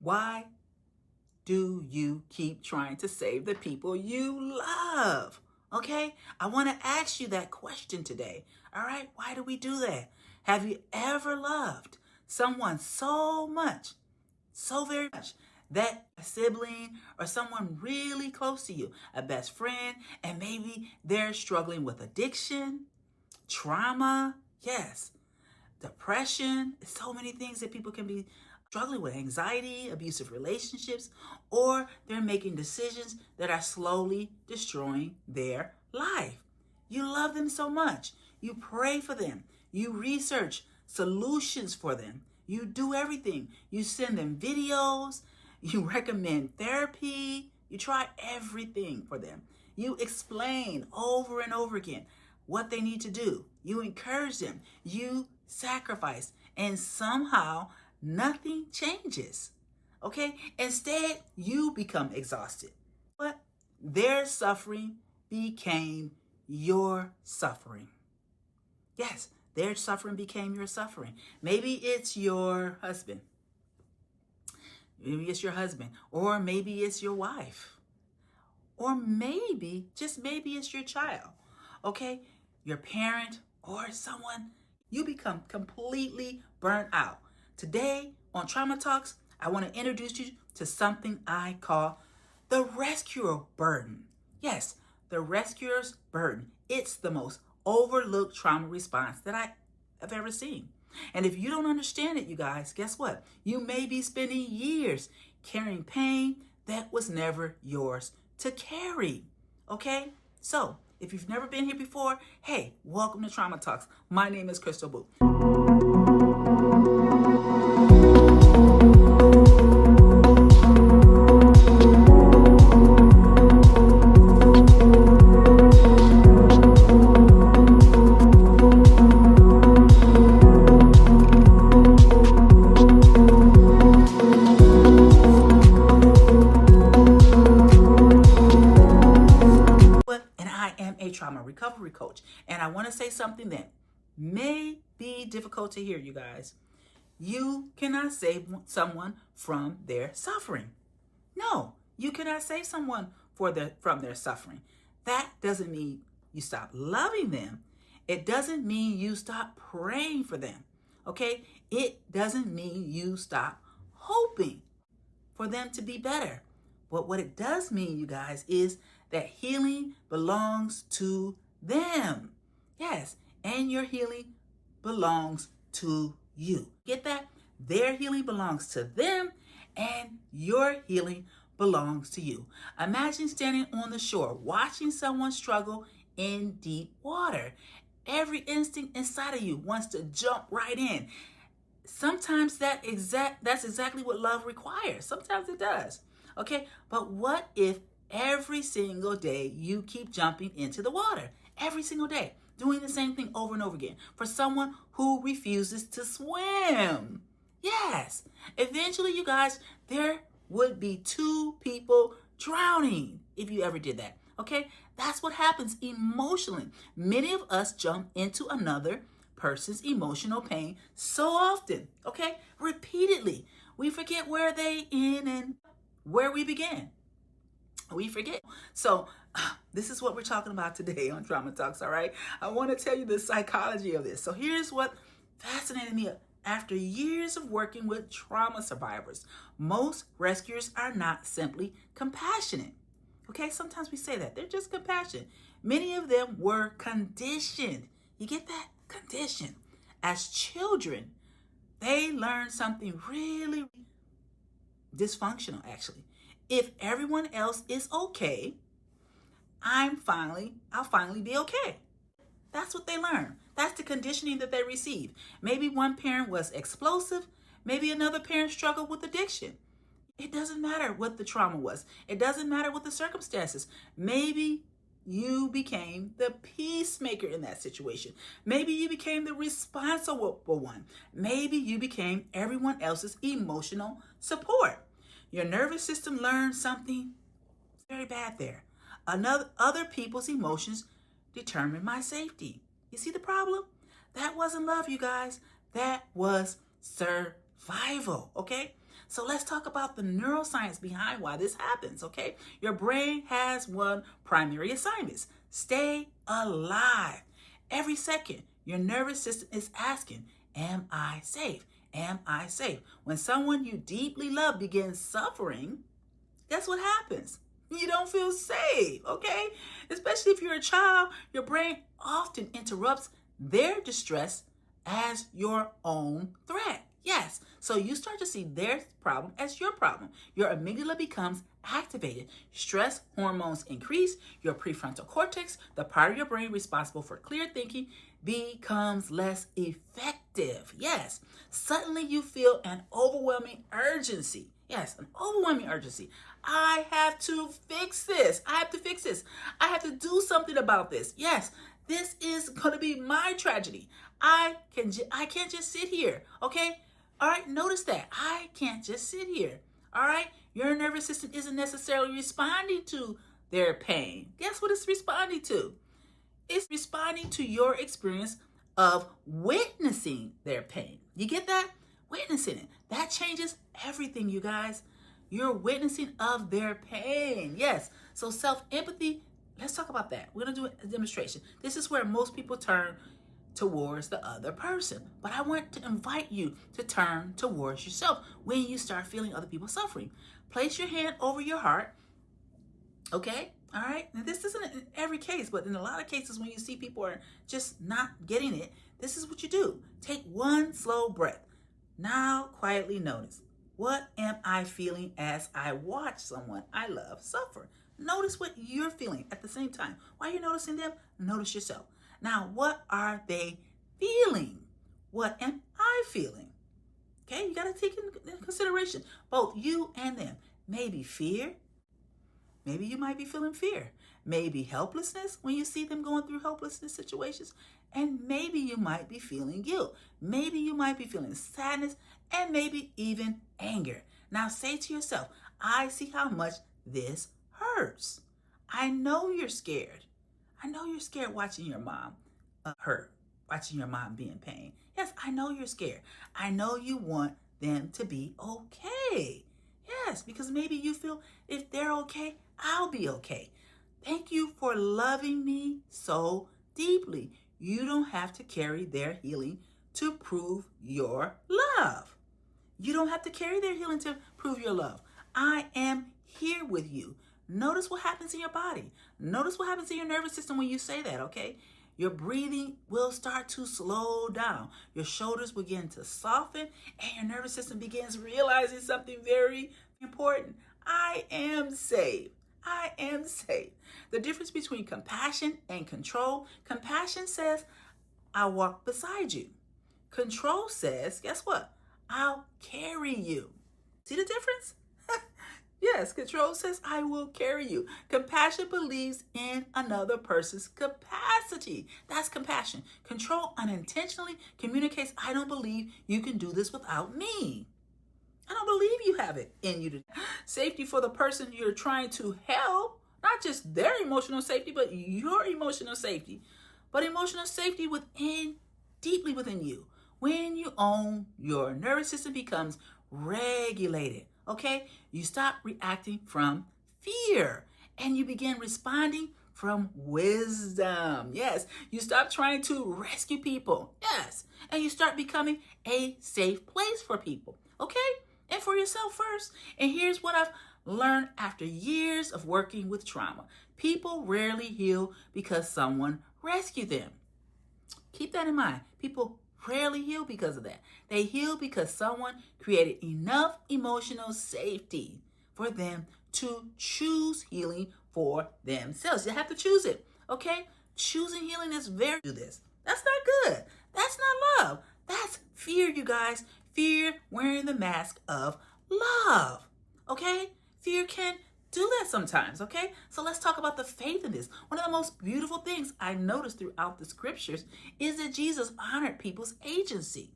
Why do you keep trying to save the people you love? Okay, I want to ask you that question today. All right, why do we do that? Have you ever loved someone so much, so very much, that a sibling or someone really close to you, a best friend, and maybe they're struggling with addiction, trauma, yes, depression, so many things that people can be struggling with, anxiety, abusive relationships, or they're making decisions that are slowly destroying their life. You love them so much. You pray for them. You research solutions for them. You do everything. You send them videos. You recommend therapy. You try everything for them. You explain over and over again what they need to do. You encourage them. You sacrifice. And somehow nothing changes. Okay? Instead, you become exhausted. But their suffering became your suffering. Yes, their suffering became your suffering. Maybe it's your husband. Maybe it's your husband. Or maybe it's your wife. Or maybe, just maybe it's your child. Okay? Your parent or someone. You become completely burnt out. Today on Trauma Talks, I want to introduce you to something I call the rescuer burden. Yes, the rescuer's burden. It's the most overlooked trauma response that I have ever seen. And if you don't understand it, you guys, guess what? You may be spending years carrying pain that was never yours to carry. Okay? So, if you've never been here before, hey, welcome to Trauma Talks. My name is Crystal Boo. Trauma recovery coach. And I want to say something that may be difficult to hear, you guys. You cannot save someone from their suffering. No, you cannot save someone from their suffering. That doesn't mean you stop loving them. It doesn't mean you stop praying for them. Okay? It doesn't mean you stop hoping for them to be better. But what it does mean, you guys, is that healing belongs to them. Yes, and your healing belongs to you. Get that? Their healing belongs to them, and your healing belongs to you. Imagine standing on the shore, watching someone struggle in deep water. Every instinct inside of you wants to jump right in. Sometimes that's exactly what love requires. Sometimes it does. Okay, but what if every single day you keep jumping into the water? Every single day, doing the same thing over and over again for someone who refuses to swim. Yes, eventually, you guys, there would be two people drowning if you ever did that. Okay, that's what happens emotionally. Many of us jump into another person's emotional pain so often, okay, repeatedly. We forget where they end and where we began. We forget. So this is what we're talking about today on Trauma Talks, all right? I want to tell you the psychology of this. So here's what fascinated me. After years of working with trauma survivors, most rescuers are not simply compassionate. Okay, sometimes we say that. They're just compassionate. Many of them were conditioned. You get that? Conditioned. As children, they learned something really dysfunctional, actually. If everyone else is okay, I'll finally be okay. That's what they learn. That's the conditioning that they receive. Maybe one parent was explosive. Maybe another parent struggled with addiction. It doesn't matter what the trauma was. It doesn't matter what the circumstances. Maybe you became the peacemaker in that situation. Maybe you became the responsible one. Maybe you became everyone else's emotional support. Your nervous system learned something very bad there. Other people's emotions determine my safety. You see the problem? That wasn't love, you guys. That was survival, okay? So let's talk about the neuroscience behind why this happens, okay? Your brain has one primary assignment: stay alive. Every second, your nervous system is asking, am I safe? Am I safe? When someone you deeply love begins suffering, guess what happens? You don't feel safe, okay? Especially if you're a child, your brain often interrupts their distress as your own threat. Yes, so you start to see their problem as your problem. Your amygdala becomes activated. Stress hormones increase. Your prefrontal cortex, the part of your brain responsible for clear thinking, becomes less effective. Yes, suddenly you feel an overwhelming urgency. Yes, an overwhelming urgency. I have to fix this. I have to fix this. I have to do something about this. Yes, this is going to be my tragedy. I can't just sit here, okay? All right, notice that. I can't just sit here, all right? Your nervous system isn't necessarily responding to their pain. Guess what it's responding to? It's responding to your experience of witnessing their pain. You get that? Witnessing it. That changes everything, you guys. You're witnessing of their pain. Yes. So self-empathy, let's talk about that. We're going to do a demonstration. This is where most people turn towards the other person. But I want to invite you to turn towards yourself when you start feeling other people suffering. Place your hand over your heart. Okay? All right? Now, this isn't in every case, but in a lot of cases when you see people are just not getting it, this is what you do. Take one slow breath. Now quietly notice, what am I feeling as I watch someone I love suffer? Notice what you're feeling at the same time. While you're noticing them, notice yourself. Now, what are they feeling? What am I feeling? Okay, you got to take into consideration both you and them. Maybe fear. Maybe you might be feeling fear. Maybe helplessness when you see them going through helplessness situations. And maybe you might be feeling guilt. Maybe you might be feeling sadness and maybe even anger. Now say to yourself, I see how much this hurts. I know you're scared. I know you're scared watching your mom hurt, watching your mom be in pain. Yes, I know you're scared. I know you want them to be okay. Yes, because maybe you feel if they're okay, I'll be okay. Thank you for loving me so deeply. You don't have to carry their healing to prove your love. You don't have to carry their healing to prove your love. I am here with you. Notice what happens in your body. Notice what happens in your nervous system when you say that, okay? Your breathing will start to slow down. Your shoulders begin to soften and your nervous system begins realizing something very important. I am safe. I am safe. The difference between compassion and control: compassion says, I'll walk beside you. Control says, guess what? I'll carry you. See the difference? Yes, control says, I will carry you. Compassion believes in another person's capacity. That's compassion. Control unintentionally communicates, I don't believe you can do this without me. I don't believe you have it in you. Safety for the person you're trying to help, not just their emotional safety, but your emotional safety. But emotional safety within, deeply within you. When you own your nervous system becomes regulated, okay? You stop reacting from fear and you begin responding from wisdom. Yes, you stop trying to rescue people. Yes, and you start becoming a safe place for people, okay? And for yourself first. And here's what I've learned after years of working with trauma. People rarely heal because someone rescued them. Keep that in mind. People rarely heal because of that. They heal because someone created enough emotional safety for them to choose healing for themselves. You have to choose it, okay? Choosing healing is very do this. That's not good. That's not love. That's fear, you guys. Fear wearing the mask of love, okay? Fear can do that sometimes, okay? So let's talk about the faith in this. One of the most beautiful things I noticed throughout the scriptures is that Jesus honored people's agency.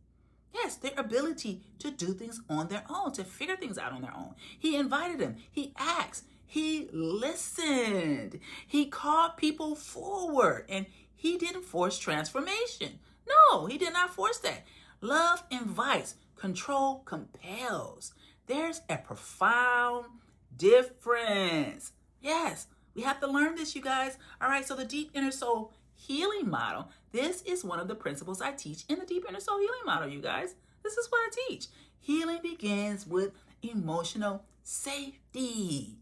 Yes, their ability to do things on their own, to figure things out on their own. He invited them. He asked. He listened. He called people forward, and he didn't force transformation. No, he did not force that. Love invites. Control compels. There's a profound difference. Yes, we have to learn this, you guys. All right, so the deep inner soul healing model, this is one of the principles I teach in the deep inner soul healing model, you guys. This is what I teach. Healing begins with emotional safety.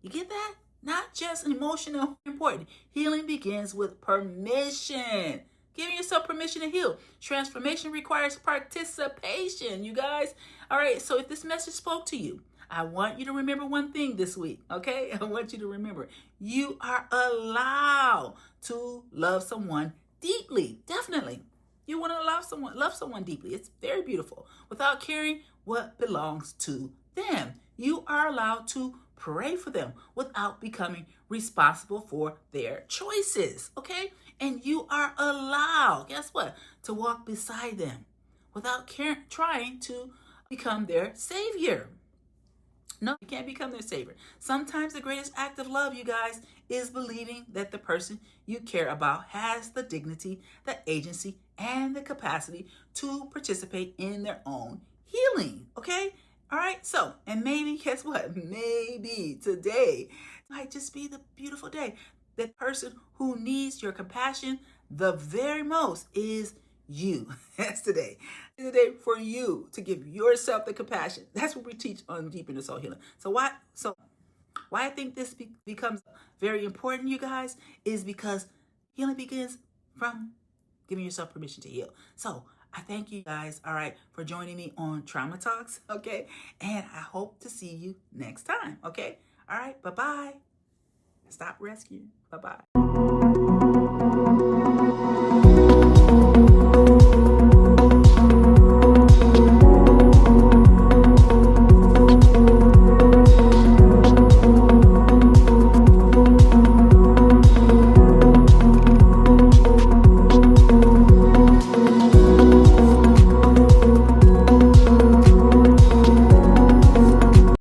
You get that? Not just emotional important. Healing begins with permission. Giving yourself permission to heal. Transformation requires participation, you guys. All right, so if this message spoke to you, I want you to remember one thing this week, okay? I want you to remember, you are allowed to love someone deeply, definitely. You want to love someone deeply. It's very beautiful. Without caring what belongs to them. You are allowed to pray for them without becoming responsible for their choices, okay? And you are allowed, guess what? To walk beside them without trying to become their savior. No, you can't become their savior. Sometimes the greatest act of love, you guys, is believing that the person you care about has the dignity, the agency, and the capacity to participate in their own healing, okay? All right, so, and maybe, guess what? Maybe today might just be the beautiful day. That person who needs your compassion the very most is you. That's today. It's the day for you to give yourself the compassion. That's what we teach on Deep Inner Soul Healing. So why I think this becomes very important, you guys, is because healing begins from giving yourself permission to heal. So I thank you guys, all right, for joining me on Trauma Talks, okay? And I hope to see you next time, okay? All right, bye-bye. Stop rescuing. Bye-bye.